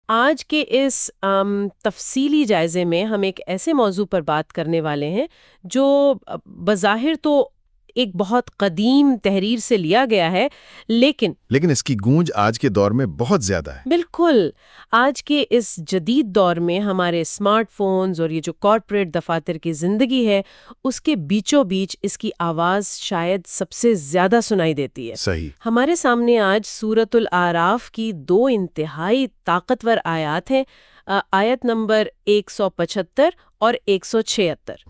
آج کے اس تفصیلی جائزے میں ہم ایک ایسے موضوع پر بات کرنے والے ہیں جو بظاہر تو ایک بہت قدیم تحریر سے لیا گیا ہے، لیکن اس کی گونج آج کے دور میں بہت زیادہ ہے۔ بالکل آج کے اس جدید دور میں ہمارے اسمارٹ فونز اور یہ جو کارپوریٹ دفاتر کی زندگی ہے، اس کے بیچوں بیچ اس کی آواز شاید سب سے زیادہ سنائی دیتی ہے۔ صحیح۔ ہمارے سامنے آج سورۃ الاعراف کی دو انتہائی طاقتور آیات ہیں، آیت نمبر 175 اور 176۔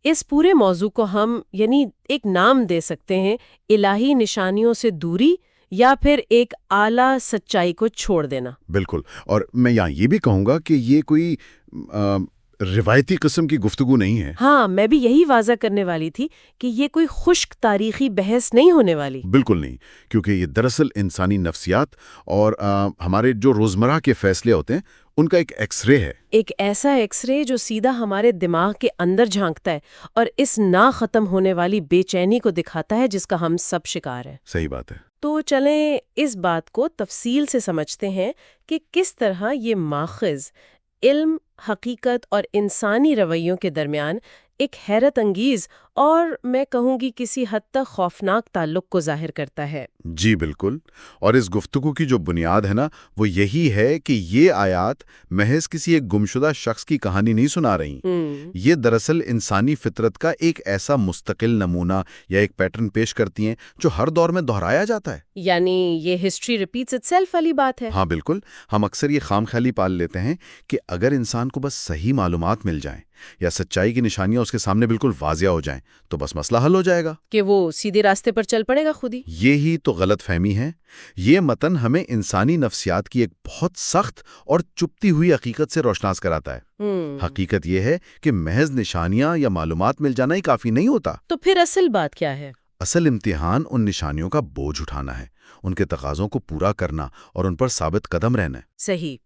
اس پورے موضوع کو ہم ایک نام دے سکتے ہیں، الہی نشانیوں سے دوری یا پھر ایک اعلیٰ سچائی کو چھوڑ دینا۔ بالکل، اور میں یہاں یہ بھی کہوں گا کہ یہ کوئی روایتی قسم کی گفتگو نہیں ہے۔ ہاں، میں بھی یہی واضح کرنے والی تھی کہ یہ کوئی خشک تاریخی بحث نہیں ہونے والی۔ بالکل نہیں، کیونکہ یہ دراصل انسانی نفسیات اور ہمارے جو روزمرہ کے فیصلے ہوتے ہیں ان کا ایک ایکس رے ہے۔ ایک ایسا ایکس رے جو سیدھا ہمارے دماغ کے اندر جھانکتا ہے اور اس نہ ختم ہونے والی بے چینی کو دکھاتا ہے جس کا ہم سب شکار ہیں۔ صحیح بات ہے۔ تو چلیں اس بات کو تفصیل سے سمجھتے ہیں کہ کس طرح یہ ماخذ علم، حقیقت اور انسانی رویوں کے درمیان ایک حیرت انگیز اور میں کہوں گی کسی حد تک خوفناک تعلق کو ظاہر کرتا ہے۔ جی بالکل، اور اس گفتگو کی جو بنیاد ہے نا وہ یہی ہے کہ یہ آیات محض کسی ایک گمشدہ شخص کی کہانی نہیں سنا رہی۔ یہ دراصل انسانی فطرت کا ایک ایسا مستقل نمونہ یا ایک پیٹرن پیش کرتی ہیں جو ہر دور میں دہرایا جاتا ہے۔ یعنی یہ ہسٹری ریپیٹس اٹسیلف والی بات ہے۔ ہاں بالکل، ہم اکثر یہ خام خیالی پال لیتے ہیں کہ اگر انسان کو بس صحیح معلومات مل جائیں یا سچائی کی نشانیاں اس کے سامنے بالکل واضح ہو جائیں تو بس مسئلہ حل ہو جائے گا، کہ وہ سیدھے راستے پر چل پڑے گا خود ہی۔ یہی تو غلط فہمی ہے۔ یہ متن ہمیں انسانی نفسیات کی ایک بہت سخت اور چپتی ہوئی حقیقت سے روشناس کراتا ہے۔ حقیقت یہ ہے کہ محض نشانیاں یا معلومات مل جانا ہی کافی نہیں ہوتا۔ تو پھر اصل بات کیا ہے؟ اصل امتحان ان نشانیوں کا بوجھ اٹھانا ہے، ان کے تقاضوں کو پورا کرنا اور ان پر ثابت قدم رہنا ہے۔ صحیح۔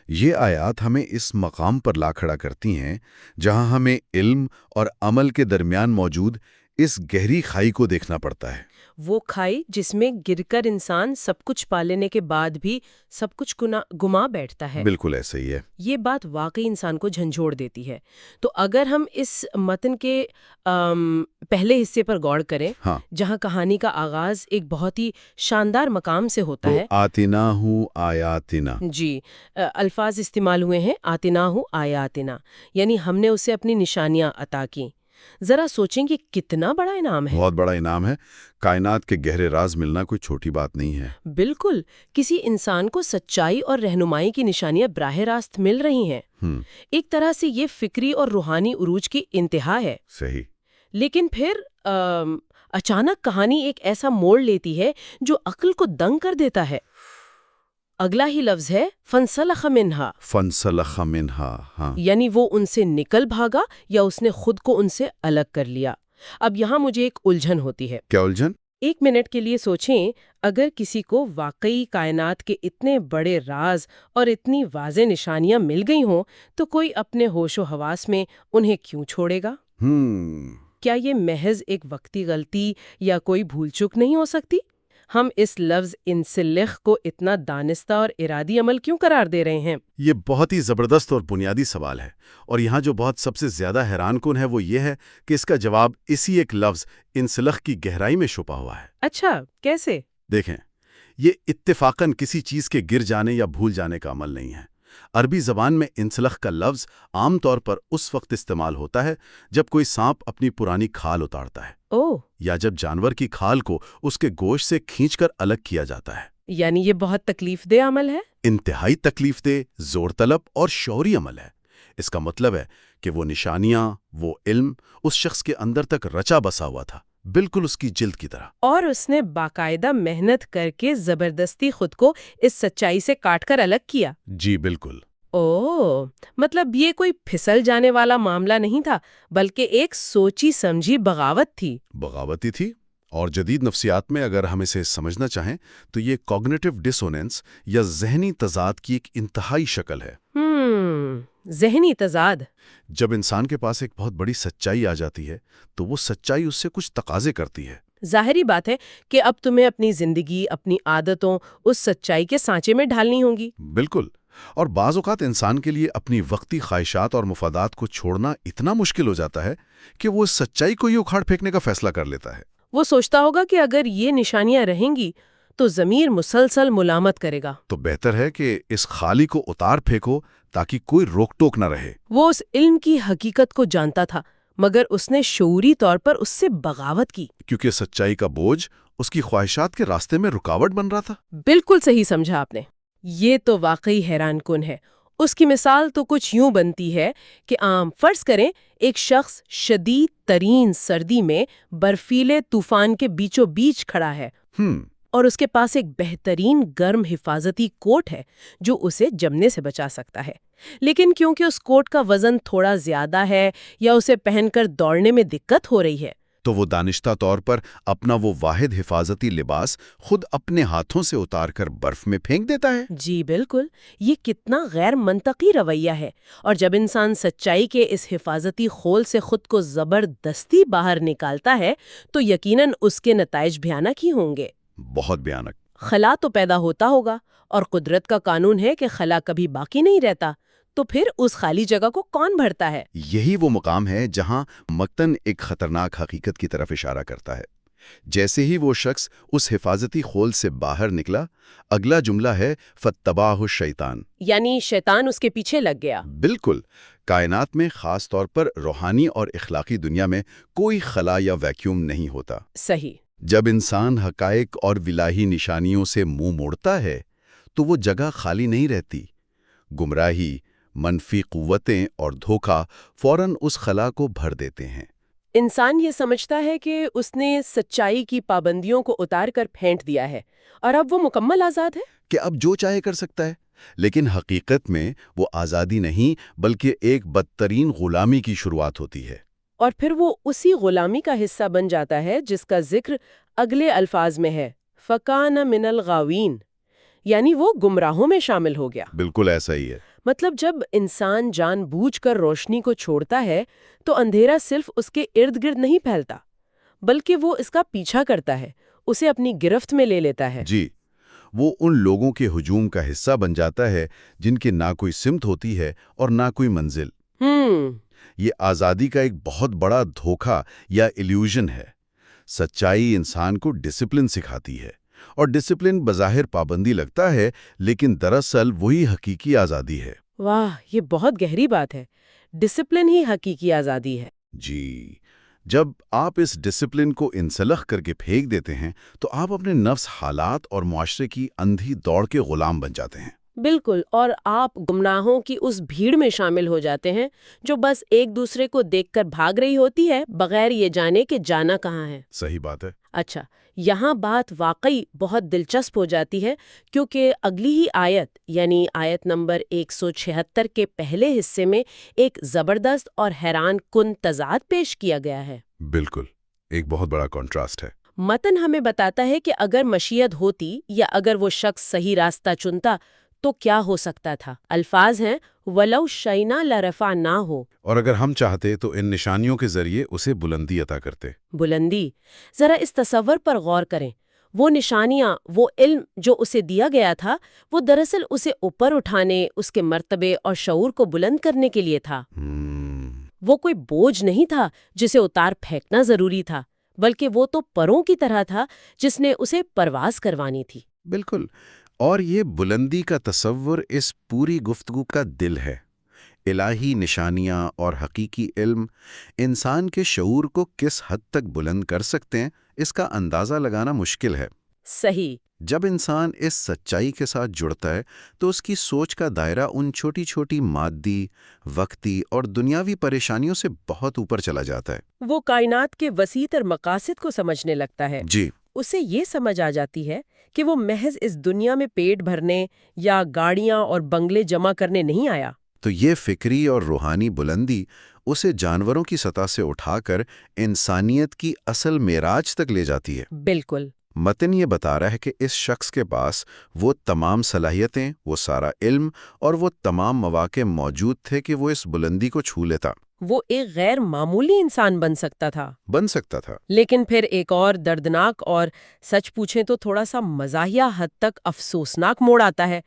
یہ آیات ہمیں اس مقام پر لا کھڑا کرتی ہیں جہاں ہمیں علم اور عمل کے درمیان موجود اس گہری کھائی کو دیکھنا پڑتا ہے۔ وہ کھائی جس میں گر کر انسان سب کچھ پا لینے کے بعد بھی سب کچھ گما بیٹھتا ہے۔ بالکل ایسا ہی ہے۔ یہ بات واقعی انسان کو جھنجھوڑ دیتی ہے۔ تو اگر ہم اس متن کے پہلے حصے پر غور کریں، ہاں، جہاں کہانی کا آغاز ایک بہت ہی شاندار مقام سے ہوتا ہے۔ آتنا ہوں آیاتنا۔ جی، الفاظ استعمال ہوئے ہیں آتنا ہوں آیاتنا، یعنی ہم نے اسے اپنی نشانیاں عطا کی۔ ذرا سوچیں کہ کتنا بڑا انعام ہے۔ بہت بڑا انعام ہے۔ کائنات کے گہرے راز ملنا کوئی چھوٹی بات نہیں ہے۔ بالکل، کسی انسان کو سچائی اور رہنمائی کی نشانیاں براہ راست مل رہی ہیں۔ ایک طرح سے یہ فکری اور روحانی عروج کی انتہا ہے۔ صحیح۔ لیکن پھر اچانک کہانی ایک ایسا موڑ لیتی ہے جو عقل کو دنگ کر دیتا ہے۔ اگلا ہی لفظ ہے فَانْسَلَخَ مِنْهَا۔ فَانْسَلَخَ مِنْهَا، ہاں، یعنی وہ ان سے نکل بھاگا یا اس نے خود کو ان سے الگ کر لیا۔ اب یہاں مجھے ایک الجھن ہوتی ہے۔ کیا الجھن؟ ایک منٹ کے لیے سوچیں، اگر کسی کو واقعی کائنات کے اتنے بڑے راز اور اتنی واضح نشانیاں مل گئی ہوں تو کوئی اپنے ہوش و حواس میں انہیں کیوں چھوڑے گا؟ کیا یہ محض ایک وقتی غلطی یا کوئی بھول چک نہیں ہو سکتی؟ ہم اس لفظ انسلخ کو اتنا دانستہ اور ارادی عمل کیوں قرار دے رہے ہیں؟ یہ بہت ہی زبردست اور بنیادی سوال ہے، اور یہاں جو بہت سب سے زیادہ حیران کن ہے وہ یہ ہے کہ اس کا جواب اسی ایک لفظ انسلخ کی گہرائی میں چھپا ہوا ہے۔ اچھا، کیسے؟ دیکھیں، یہ اتفاقاً کسی چیز کے گر جانے یا بھول جانے کا عمل نہیں ہے۔ عربی زبان میں انسلخ کا لفظ عام طور پر اس وقت استعمال ہوتا ہے جب کوئی سانپ اپنی پرانی کھال اتارتا ہے، یا جب جانور کی کھال کو اس کے گوشت سے کھینچ کر الگ کیا جاتا ہے۔ یعنی یہ بہت تکلیف دہ عمل ہے؟ انتہائی تکلیف دہ، زور طلب اور شعوری عمل ہے۔ اس کا مطلب ہے کہ وہ نشانیاں، وہ علم اس شخص کے اندر تک رچا بسا ہوا تھا، بالکل اس کی جلد کی طرح، اور اس نے باقاعدہ محنت کر کے زبردستی خود کو اس سچائی سے کاٹ کر الگ کیا۔ جی بالکل۔ مطلب یہ کوئی پھسل جانے والا معاملہ نہیں تھا، بلکہ ایک سوچی سمجھی بغاوت تھی۔ بغاوتی تھی، اور جدید نفسیات میں اگر ہم اسے سمجھنا چاہیں تو یہ کوگنیٹو ڈسوننس یا ذہنی تضاد کی ایک انتہائی شکل ہے۔ ذہنی تضاد۔ جب انسان کے پاس ایک بہت بڑی سچائی آ جاتی ہے تو وہ سچائی اس سے کچھ تقاضے کرتی ہے۔ ظاہری بات ہے کہ اب تمہیں اپنی زندگی، اپنی عادتوں اس سچائی کے سانچے میں ڈھالنی ہوں گی۔ بالکل، اور بعض اوقات انسان کے لیے اپنی وقتی خواہشات اور مفادات کو چھوڑنا اتنا مشکل ہو جاتا ہے کہ وہ اس سچائی کو ہی اکھاڑ پھینکنے کا فیصلہ کر لیتا ہے۔ وہ سوچتا ہوگا کہ اگر یہ نشانیاں رہیں گی تو ضمیر مسلسل ملامت کرے گا۔ تو بہتر ہے کہ اس خالی کو اتار پھینکو تاکہ کوئی روک ٹوک نہ رہے۔ وہ اس علم کی حقیقت کو جانتا تھا، مگر اس نے شعوری طور پر اس سے بغاوت کی، کیونکہ سچائی کا بوجھ اس کی خواہشات کے راستے میں رکاوٹ بن رہا تھا۔ بالکل صحیح سمجھا آپ نے۔ یہ تو واقعی حیران کن ہے۔ اس کی مثال تو کچھ یوں بنتی ہے کہ عام فرض کریں ایک شخص شدید ترین سردی میں برفیلے طوفان کے بیچوں بیچ کھڑا ہے اور اس کے پاس ایک بہترین گرم حفاظتی کوٹ ہے جو اسے جمنے سے بچا سکتا ہے، لیکن کیونکہ اس کوٹ کا وزن تھوڑا زیادہ ہے یا اسے پہن کر دوڑنے میں دقت ہو رہی ہے، تو وہ دانشتہ طور پر اپنا وہ واحد حفاظتی لباس خود اپنے ہاتھوں سے اتار کر برف میں پھینک دیتا ہے۔ جی بالکل، یہ کتنا غیر منطقی رویہ ہے، اور جب انسان سچائی کے اس حفاظتی خول سے خود کو زبردستی باہر نکالتا ہے تو یقیناً اس کے نتائج بھیانک ہی ہوں گے۔ بہت بھیانک۔ خلا تو پیدا ہوتا ہوگا، اور قدرت کا قانون ہے کہ خلا کبھی باقی نہیں رہتا، تو پھر اس خالی جگہ کو کون بھرتا ہے؟ یہی وہ مقام ہے جہاں مکتن ایک خطرناک حقیقت کی طرف اشارہ کرتا ہے۔ جیسے ہی وہ شخص اس حفاظتی خول سے باہر نکلا، اگلا جملہ ہے فَاتَّبَعَهُ الشَّيْطَانُ، یعنی شیطان اس کے پیچھے لگ گیا۔ بالکل۔ کائنات میں خاص طور پر روحانی اور اخلاقی دنیا میں کوئی خلا یا ویکیوم نہیں ہوتا۔ صحیح۔ جب انسان حقائق اور الہی نشانیوں سے منہ موڑتا ہے تو وہ جگہ خالی نہیں رہتی۔ گمراہی، منفی قوتیں اور دھوکہ فوراً اس خلا کو بھر دیتے ہیں۔ انسان یہ سمجھتا ہے کہ اس نے سچائی کی پابندیوں کو اتار کر پھینٹ دیا ہے اور اب وہ مکمل آزاد ہے۔ کہ اب جو چاہے کر سکتا ہے، لیکن حقیقت میں وہ آزادی نہیں بلکہ ایک بدترین غلامی کی شروعات ہوتی ہے۔ اور پھر وہ اسی غلامی کا حصہ بن جاتا ہے جس کا ذکر اگلے الفاظ میں ہے، فَكَانَ مِنَ الْغَاوِينَ، یعنی وہ گمراہوں میں شامل ہو گیا۔ بالکل ایسا ہی ہے۔ مطلب جب انسان جان بوجھ کر روشنی کو چھوڑتا ہے تو اندھیرا صرف اس کے ارد گرد نہیں پھیلتا، بلکہ وہ اس کا پیچھا کرتا ہے، اسے اپنی گرفت میں لے لیتا ہے۔ جی، وہ ان لوگوں کے ہجوم کا حصہ بن جاتا ہے جن کی نہ کوئی سمت ہوتی ہے اور نہ کوئی منزل۔ یہ آزادی کا ایک بہت بڑا دھوکہ یا ایلیوژن ہے۔ سچائی انسان کو ڈسپلن سکھاتی ہے، اور ڈسپلن بظاہر پابندی لگتا ہے، لیکن دراصل وہی حقیقی آزادی ہے۔ واہ، یہ بہت گہری بات ہے۔ ڈسپلن ہی حقیقی آزادی ہے۔ جی، جب آپ اس ڈسپلن کو انسلخ کر کے پھینک دیتے ہیں تو آپ اپنے نفس، حالات اور معاشرے کی اندھی دوڑ کے غلام بن جاتے ہیں۔ بالکل، اور آپ گمراہوں کی اس بھیڑ میں شامل ہو جاتے ہیں جو بس ایک دوسرے کو دیکھ کر بھاگ رہی ہوتی ہے بغیر یہ جانے کہ جانا کہاں ہے۔ صحیح بات ہے۔ اچھا، یہاں بات واقعی بہت دلچسپ ہو جاتی ہے، کیونکہ اگلی ہی آیت یعنی آیت نمبر 176 کے پہلے حصے میں ایک زبردست اور حیران کن تضاد پیش کیا گیا ہے۔ بالکل، ایک بہت بڑا کنٹراسٹ ہے۔ متن ہمیں بتاتا ہے کہ اگر مشیت ہوتی یا اگر وہ شخص صحیح راستہ چنتا تو کیا ہو سکتا تھا۔ الفاظ ہیں وَلَوْ شَئْنَا لَرَفَعْنَاهُ، اور اگر ہم چاہتے تو ان نشانیوں کے ذریعے اسے بلندی عطا کرتے۔ بلندی، ذرا اس تصور پر غور کریں۔ وہ نشانیاں، وہ علم جو اسے دیا گیا تھا، وہ دراصل اسے اوپر اٹھانے، اس کے مرتبے اور شعور کو بلند کرنے کے لیے تھا۔ وہ کوئی بوجھ نہیں تھا جسے اتار پھینکنا ضروری تھا، بلکہ وہ تو پروں کی طرح تھا جس نے اسے پرواز کروانی تھی۔ بالکل، اور یہ بلندی کا تصور اس پوری گفتگو کا دل ہے۔ الہی نشانیاں اور حقیقی علم انسان کے شعور کو کس حد تک بلند کر سکتے ہیں، اس کا اندازہ لگانا مشکل ہے۔ صحیح۔ جب انسان اس سچائی کے ساتھ جڑتا ہے تو اس کی سوچ کا دائرہ ان چھوٹی چھوٹی مادی، وقتی اور دنیاوی پریشانیوں سے بہت اوپر چلا جاتا ہے۔ وہ کائنات کے وسیع تر مقاصد کو سمجھنے لگتا ہے۔ جی، اسے یہ سمجھ آ جاتی ہے کہ وہ محض اس دنیا میں پیٹ بھرنے یا گاڑیاں اور بنگلے جمع کرنے نہیں آیا۔ تو یہ فکری اور روحانی بلندی اسے جانوروں کی سطح سے اٹھا کر انسانیت کی اصل معراج تک لے جاتی ہے۔ بالکل۔ متن یہ بتا رہا ہے کہ اس شخص کے پاس وہ تمام صلاحیتیں، وہ سارا علم اور وہ تمام مواقع موجود تھے کہ وہ اس بلندی کو چھو لیتا، وہ ایک غیر معمولی انسان بن سکتا تھا۔ لیکن پھر ایک اور دردناک اور سچ پوچھیں تو تھوڑا سا مزاحیہ حد تک افسوسناک موڑ آتا ہے۔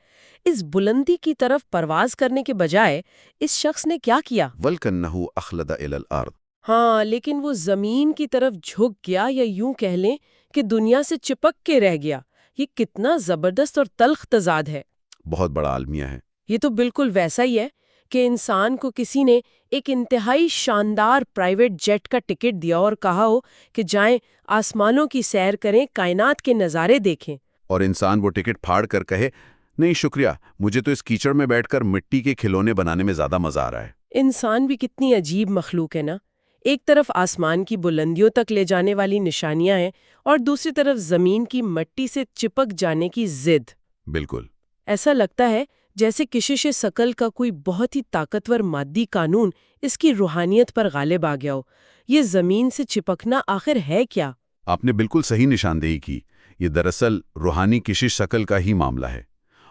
اس بلندی کی طرف پرواز کرنے کے بجائے اس شخص نے کیا کیا؟ وَلْكَنَّهُ أَخْلَدَ إِلَى الْأَرْضِ، ہاں، لیکن وہ زمین کی طرف جھک گیا، یا یوں کہہ لیں کہ دنیا سے چپک کے رہ گیا۔ یہ کتنا زبردست اور تلخ تضاد ہے۔ بہت بڑا المیہ ہے۔ یہ تو بالکل ویسا ہی ہے کہ انسان کو کسی نے ایک انتہائی شاندار پرائیویٹ جیٹ کا ٹکٹ دیا اور کہا ہو کہ جائیں آسمانوں کی سیر کریں، کائنات کے نظارے دیکھیں، اور انسان وہ ٹکٹ پھاڑ کر کہے نہیں شکریہ، مجھے تو اس کیچڑ میں بیٹھ کر مٹی کے کھلونے بنانے میں زیادہ مزہ آ رہا ہے۔ انسان بھی کتنی عجیب مخلوق ہے نا، ایک طرف آسمان کی بلندیوں تک لے جانے والی نشانیاں ہیں اور دوسری طرف زمین کی مٹی سے چپک جانے کی ضد۔ بالکل ایسا لگتا ہے جیسے کشش ثقل کا کوئی بہت ہی طاقتور مادی قانون اس کی روحانیت پر غالب آ گیا ہو۔ یہ زمین سے چپکنا آخر ہے کیا؟ آپ نے بالکل صحیح نشاندہی کی، یہ دراصل روحانی کشش شکل کا ہی معاملہ ہے،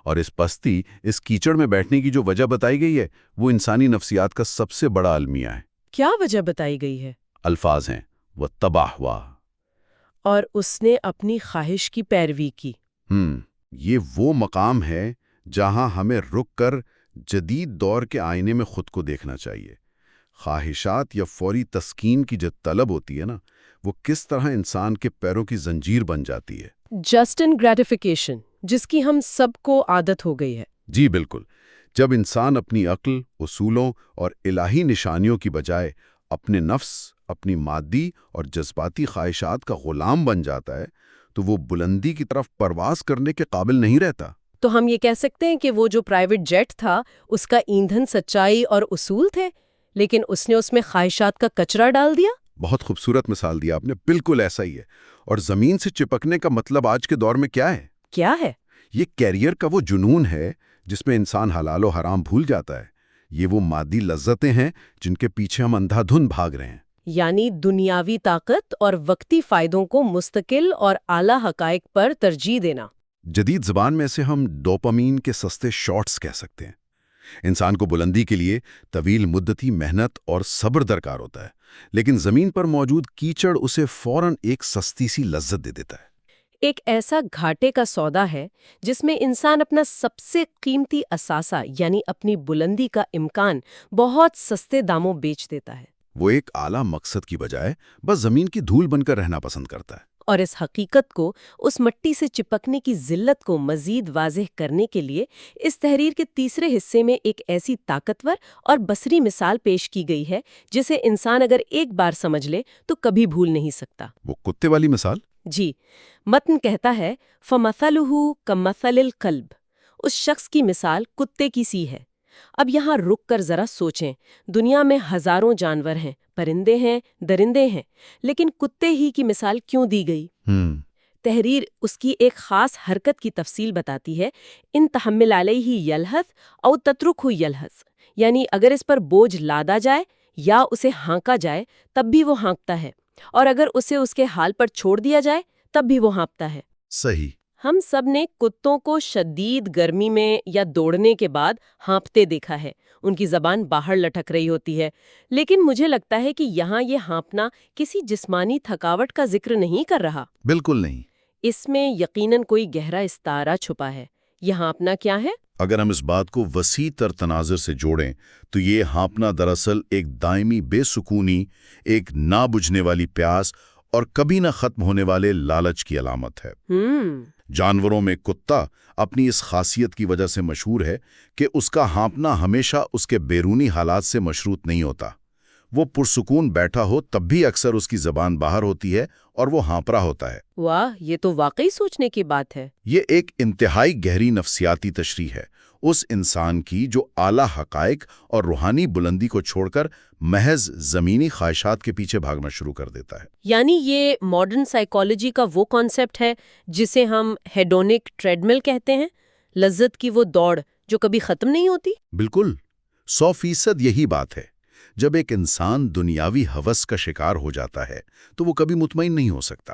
اور اس پستی، اس کیچڑ میں بیٹھنے کی جو وجہ بتائی گئی ہے وہ انسانی نفسیات کا سب سے بڑا المیہ ہے۔ کیا وجہ بتائی گئی ہے؟ الفاظ ہیں، وہ تباہ ہوا، اور اس نے اپنی خواہش کی پیروی کی۔ یہ وہ مقام ہے جہاں ہمیں رک کر جدید دور کے آئینے میں خود کو دیکھنا چاہیے۔ خواہشات یا فوری تسکین کی جو طلب ہوتی ہے نا، وہ کس طرح انسان کے پیروں کی زنجیر بن جاتی ہے۔ جسٹن گریٹیفیکیشن، جس کی ہم سب کو عادت ہو گئی ہے۔ جی بالکل، جب انسان اپنی عقل، اصولوں اور الہی نشانیوں کی بجائے اپنے نفس، اپنی مادی اور جذباتی خواہشات کا غلام بن جاتا ہے تو وہ بلندی کی طرف پرواز کرنے کے قابل نہیں رہتا۔ تو ہم یہ کہہ سکتے ہیں کہ وہ جو پرائیویٹ جیٹ تھا اس کا ایندھن سچائی اور اصول تھے، لیکن اس نے اس میں خواہشات کا کچرا ڈال دیا۔ بہت خوبصورت مثال دیا آپ نے، بالکل ایسا ہی ہے۔ اور زمین سے چپکنے کا مطلب آج کے دور میں کیا ہے؟ کیا ہے؟ یہ کیریئر کا وہ جنون ہے جس میں انسان حلال و حرام بھول جاتا ہے۔ یہ وہ مادی لذتیں ہیں جن کے پیچھے ہم اندھا دھند بھاگ رہے ہیں۔ یعنی دنیاوی طاقت اور وقتی فائدوں کو مستقل اور اعلیٰ حقائق پر ترجیح دینا۔ جدید زبان میں اسے ہم ڈوپامین کے سستے شارٹس کہہ سکتے ہیں۔ انسان کو بلندی کے لیے طویل مدتی محنت اور صبر درکار ہوتا ہے، لیکن زمین پر موجود کیچڑ اسے فوراً ایک سستی سی لذت دے دیتا ہے۔ ایک ایسا گھاٹے کا سودا ہے جس میں انسان اپنا سب سے قیمتی اثاثہ یعنی اپنی بلندی کا امکان بہت سستے داموں بیچ دیتا ہے۔ وہ ایک اعلیٰ مقصد کی بجائے بس زمین کی دھول بن کر رہنا پسند کرتا ہے۔ اور اس حقیقت کو، اس مٹی سے چپکنے کی ذلت کو مزید واضح کرنے کے لیے اس تحریر کے تیسرے حصے میں ایک ایسی طاقتور اور بصری مثال پیش کی گئی ہے جسے انسان اگر ایک بار سمجھ لے تو کبھی بھول نہیں سکتا۔ وہ کتے والی مثال؟ جی، متن کہتا ہے فَمَثَلُهُ كَمَثَلِ الْكَلْبِ، اس شخص کی مثال کتے کی سی ہے۔ اب یہاں رک کر ذرا سوچیں، دنیا میں ہزاروں جانور ہیں، پرندے ہیں، درندے ہیں، لیکن کتے ہی کی مثال کیوں دی گئی؟ تحریر اس کی ایک خاص حرکت کی تفصیل بتاتی ہے، ان تحمل علیہ یلہث او تترکہ یلہث، یعنی اگر اس پر بوجھ لادا جائے یا اسے ہانکا جائے تب بھی وہ ہانکتا ہے، اور اگر اسے اس کے حال پر چھوڑ دیا جائے تب بھی وہ ہانپتا ہے۔ صحیح۔ ہم سب نے کتوں کو شدید گرمی میں یا دوڑنے کے بعد ہانپتے دیکھا ہے، ان کی زبان باہر لٹک رہی ہوتی ہے، لیکن مجھے لگتا ہے کہ یہاں یہ ہانپنا کسی جسمانی تھکاوٹ کا ذکر نہیں کر رہا۔ بالکل نہیں۔ اس میں یقیناً کوئی گہرا استعارہ چھپا ہے۔ یہ ہانپنا کیا ہے؟ اگر ہم اس بات کو وسیع تر تناظر سے جوڑیں تو یہ ہانپنا دراصل ایک دائمی بے سکونی، ایک نہ بجھنے والی پیاس اور کبھی نہ ختم ہونے والے لالچ کی علامت ہے۔ جانوروں میں کتا اپنی اس خاصیت کی وجہ سے مشہور ہے کہ اس کا ہانپنا ہمیشہ اس کے بیرونی حالات سے مشروط نہیں ہوتا۔ وہ پرسکون بیٹھا ہو تب بھی اکثر اس کی زبان باہر ہوتی ہے اور وہ ہانپ رہا ہوتا ہے۔ واہ، یہ تو واقعی سوچنے کی بات ہے۔ یہ ایک انتہائی گہری نفسیاتی تشریح ہے اس انسان کی جو اعلیٰ حقائق اور روحانی بلندی کو چھوڑ کر محض زمینی خواہشات کے پیچھے بھاگنا شروع کر دیتا ہے۔ یعنی یہ ماڈرن سائیکالوجی کا وہ کانسیپٹ ہے جسے ہم ہیڈونک ٹریڈمل کہتے ہیں، لذت کی وہ دوڑ جو کبھی ختم نہیں ہوتی۔ بالکل، 100% یہی بات ہے۔ جب ایک انسان دنیاوی ہوس کا شکار ہو جاتا ہے تو وہ کبھی مطمئن نہیں ہو سکتا۔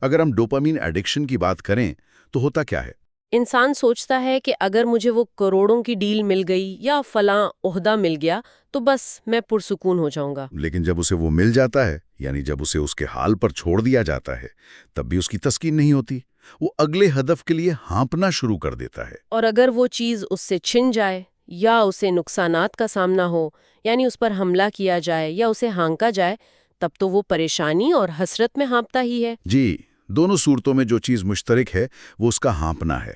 اگر ہم ڈوپامین ایڈکشن کی بات کریں تو ہوتا کیا ہے؟ انسان سوچتا ہے کہ اگر مجھے وہ کروڑوں کی ڈیل مل گئی یا فلاں عہدہ مل گیا تو بس میں پرسکون ہو جاؤں گا. لیکن جب اسے وہ مل جاتا ہے، یعنی جب اسے اس کے حال پر چھوڑ دیا جاتا ہے، تب بھی اس کی تسکین نہیں ہوتی. وہ اگلے ہدف کے لیے ہانپنا شروع کر دیتا ہے. اور اگر وہ چیز اس سے چھن جائے یا اسے نقصانات کا سامنا ہو، یعنی اس پر حملہ کیا جائے یا اسے ہانکا جائے، تب تو وہ پریشانی اور حسرت میں ہانپتا ہی ہے. جی، دونوں صورتوں میں جو چیز مشترک ہے وہ اس کا ہانپنا ہے،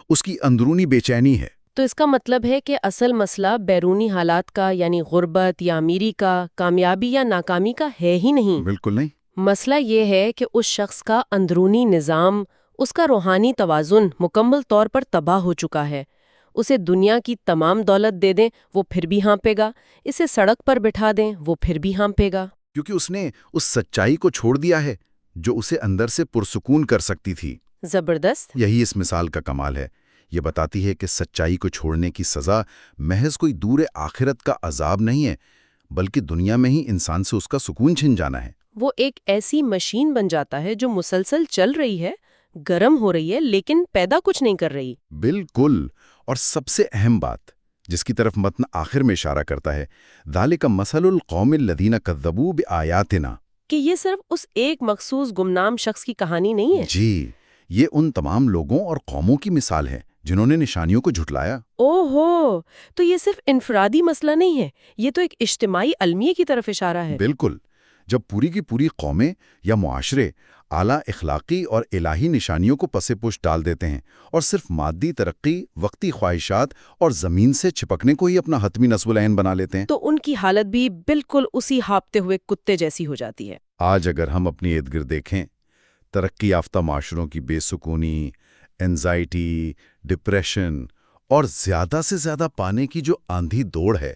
اس کی اندرونی بے چینی ہے. تو اس کا مطلب ہے کہ اصل مسئلہ بیرونی حالات کا، یعنی غربت یا امیری کا، کامیابی یا ناکامی کا ہے ہی نہیں. بالکل نہیں. مسئلہ یہ ہے کہ اس شخص کا اندرونی نظام، اس کا روحانی توازن مکمل طور پر تباہ ہو چکا ہے. اسے دنیا کی تمام دولت دے دیں وہ پھر بھی ہانپے گا، اسے سڑک پر بٹھا دیں وہ پھر بھی ہانپے گا. کیونکہ اس نے اس سچائی کو چھوڑ دیا ہے جو اسے اندر سے پرسکون کر سکتی تھی. زبردست. یہی اس مثال کا کمال ہے. یہ بتاتی ہے کہ سچائی کو چھوڑنے کی سزا محض کوئی دور آخرت کا عذاب نہیں ہے، بلکہ دنیا میں ہی انسان سے اس کا سکون چھن جانا ہے. وہ ایک ایسی مشین بن جاتا ہے جو مسلسل چل رہی ہے، گرم ہو رہی ہے، لیکن پیدا کچھ نہیں کر رہی. بالکل. اور سب سے اہم بات جس کی طرف متن آخر میں اشارہ کرتا ہے، ذالک مثل القوم الذین کذبوا بآیاتنا، کہ یہ صرف اس ایک مخصوص گمنام شخص کی کہانی نہیں ہے. جی، یہ ان تمام لوگوں اور قوموں کی مثال ہے جنہوں نے نشانیوں کو جھٹلایا. او ہو، تو یہ صرف انفرادی مسئلہ نہیں ہے، یہ تو ایک اجتماعی المیہ کی طرف اشارہ ہے. بالکل. جب پوری کی پوری قومیں یا معاشرے اعلیٰ اخلاقی اور الہی نشانیوں کو پس پش ڈال دیتے ہیں اور صرف مادی ترقی، وقتی خواہشات اور زمین سے چپکنے کو ہی اپنا حتمی نصب العین بنا لیتے ہیں، تو ان کی حالت بھی بالکل اسی ہاپتے ہوئے کتے جیسی ہو جاتی ہے. آج اگر ہم اپنی ارد گرد دیکھیں، ترقی یافتہ معاشروں کی بے سکونی، انزائٹی، ڈپریشن اور زیادہ سے زیادہ پانے کی جو آندھی دوڑ ہے،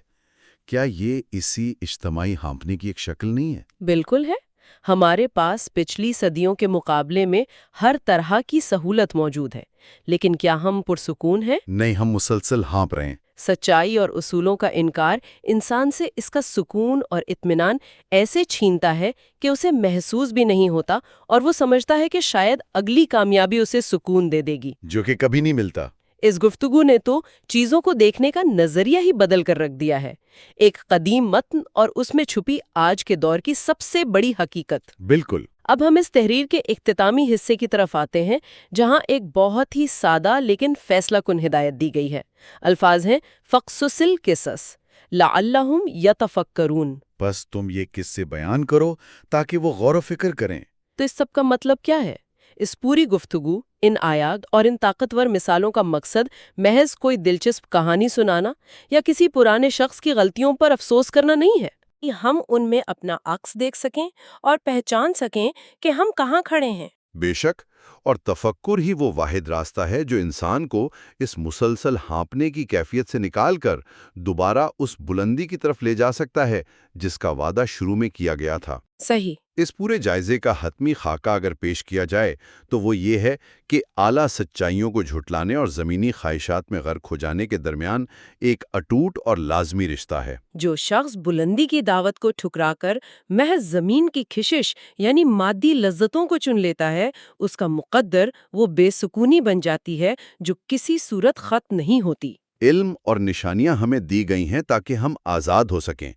کیا یہ اسی اجتماعی ہانپنے کی ایک شکل نہیں ہے؟ بالکل ہے. ہمارے پاس پچھلی صدیوں کے مقابلے میں ہر طرح کی سہولت موجود ہے، لیکن کیا ہم پرسکون ہیں؟ نہیں، ہم مسلسل ہانپ رہے ہیں. سچائی اور اصولوں کا انکار انسان سے اس کا سکون اور اطمینان ایسے چھینتا ہے کہ اسے محسوس بھی نہیں ہوتا، اور وہ سمجھتا ہے کہ شاید اگلی کامیابی اسے سکون دے دے گی، جو کہ کبھی نہیں ملتا. اس گفتگو نے تو چیزوں کو دیکھنے کا نظریہ ہی بدل کر رکھ دیا ہے. ایک قدیم متن اور اس میں چھپی آج کے دور کی سب سے بڑی حقیقت. بالکل. اب ہم اس تحریر کے اختتامی حصے کی طرف آتے ہیں، جہاں ایک بہت ہی سادہ لیکن فیصلہ کن ہدایت دی گئی ہے. الفاظ ہیں فَقْصُصِ الْقِصَصَ لَعَلَّهُمْ يَتَفَكَّرُونَ. بس تم یہ قصے بیان کرو تاکہ وہ غور و فکر کریں. تو اس سب کا مطلب کیا ہے؟ اس پوری گفتگو، ان آیات اور ان طاقتور مثالوں کا مقصد محض کوئی دلچسپ کہانی سنانا یا کسی پرانے شخص کی غلطیوں پر افسوس کرنا نہیں ہے. ہم ان میں اپنا عکس دیکھ سکیں اور پہچان سکیں کہ ہم کہاں کھڑے ہیں. بے شک. اور تفکر ہی وہ واحد راستہ ہے جو انسان کو اس مسلسل ہانپنے کی کیفیت سے نکال کر دوبارہ اس بلندی کی طرف لے جا سکتا ہے جس کا وعدہ شروع میں کیا گیا تھا. صحیح. اس پورے جائزے کا حتمی خاکہ اگر پیش کیا جائے تو وہ یہ ہے کہ اعلیٰ سچائیوں کو جھٹلانے اور زمینی خواہشات میں غرق ہو جانے کے درمیان ایک اٹوٹ اور لازمی رشتہ ہے. جو شخص بلندی کی دعوت کو ٹھکرا کر محض زمین کی کشش یعنی مادی لذتوں کو چن لیتا ہے، اس کا مقدر وہ بے سکونی بن جاتی ہے جو کسی صورت ختم نہیں ہوتی. علم اور نشانیاں ہمیں دی گئی ہیں تاکہ ہم آزاد ہو سکیں،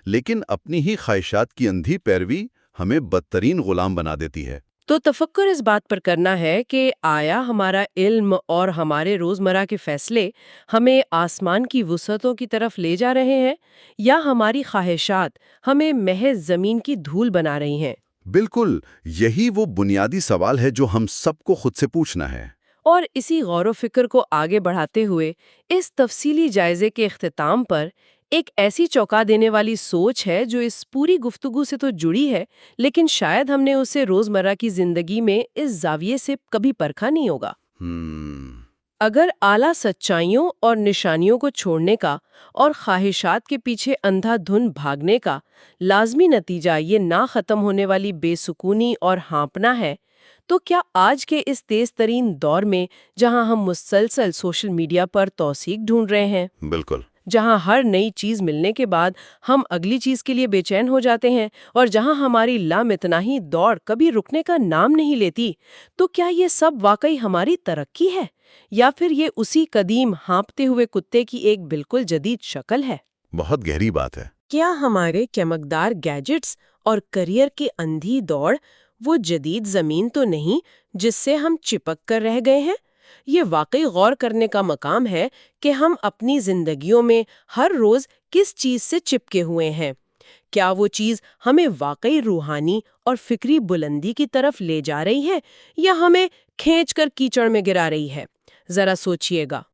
لیکن اپنی ہی خواہشات کی اندھی پیروی ہمیں بدترین غلام بنا دیتی ہے. تو تفکر اس بات پر کرنا ہے کہ آیا ہمارا علم اور ہمارے روزمرہ کے فیصلے ہمیں آسمان کی وسعتوں کی طرف لے جا رہے ہیں، یا ہماری خواہشات ہمیں محض زمین کی دھول بنا رہی ہیں؟ بالکل، یہی وہ بنیادی سوال ہے جو ہم سب کو خود سے پوچھنا ہے. اور اسی غور و فکر کو آگے بڑھاتے ہوئے اس تفصیلی جائزے کے اختتام پر ایک ایسی چونکا دینے والی سوچ ہے جو اس پوری گفتگو سے تو جڑی ہے، لیکن شاید ہم نے اسے روزمرہ کی زندگی میں اس زاویے سے کبھی پرکھا نہیں ہوگا. اگر اعلیٰ سچائیوں اور نشانیوں کو چھوڑنے کا اور خواہشات کے پیچھے اندھا دھند بھاگنے کا لازمی نتیجہ یہ نہ ختم ہونے والی بے سکونی اور ہانپنا ہے، تو کیا آج کے اس تیز ترین دور میں جہاں ہم مسلسل سوشل میڈیا پر توثیق ڈھونڈ رہے ہیں، بالکل جہاں ہر نئی چیز ملنے کے بعد ہم اگلی چیز کے لیے بے چین ہو جاتے ہیں اور جہاں ہماری لامتناہی دوڑ کبھی رکنے کا نام نہیں لیتی، تو کیا یہ سب واقعی ہماری ترقی ہے یا پھر یہ اسی قدیم ہانپتے ہوئے کتے کی ایک بالکل جدید شکل ہے؟ بہت گہری بات ہے۔ کیا ہمارے چمکدار گیجٹس اور کریئر کی اندھی دوڑ وہ جدید زمین تو نہیں جس سے ہم چپک کر رہ گئے ہیں؟ یہ واقعی غور کرنے کا مقام ہے کہ ہم اپنی زندگیوں میں ہر روز کس چیز سے چپکے ہوئے ہیں۔ کیا وہ چیز ہمیں واقعی روحانی اور فکری بلندی کی طرف لے جا رہی ہے یا ہمیں کھینچ کر کیچڑ میں گرا رہی ہے؟ ذرا سوچئے گا۔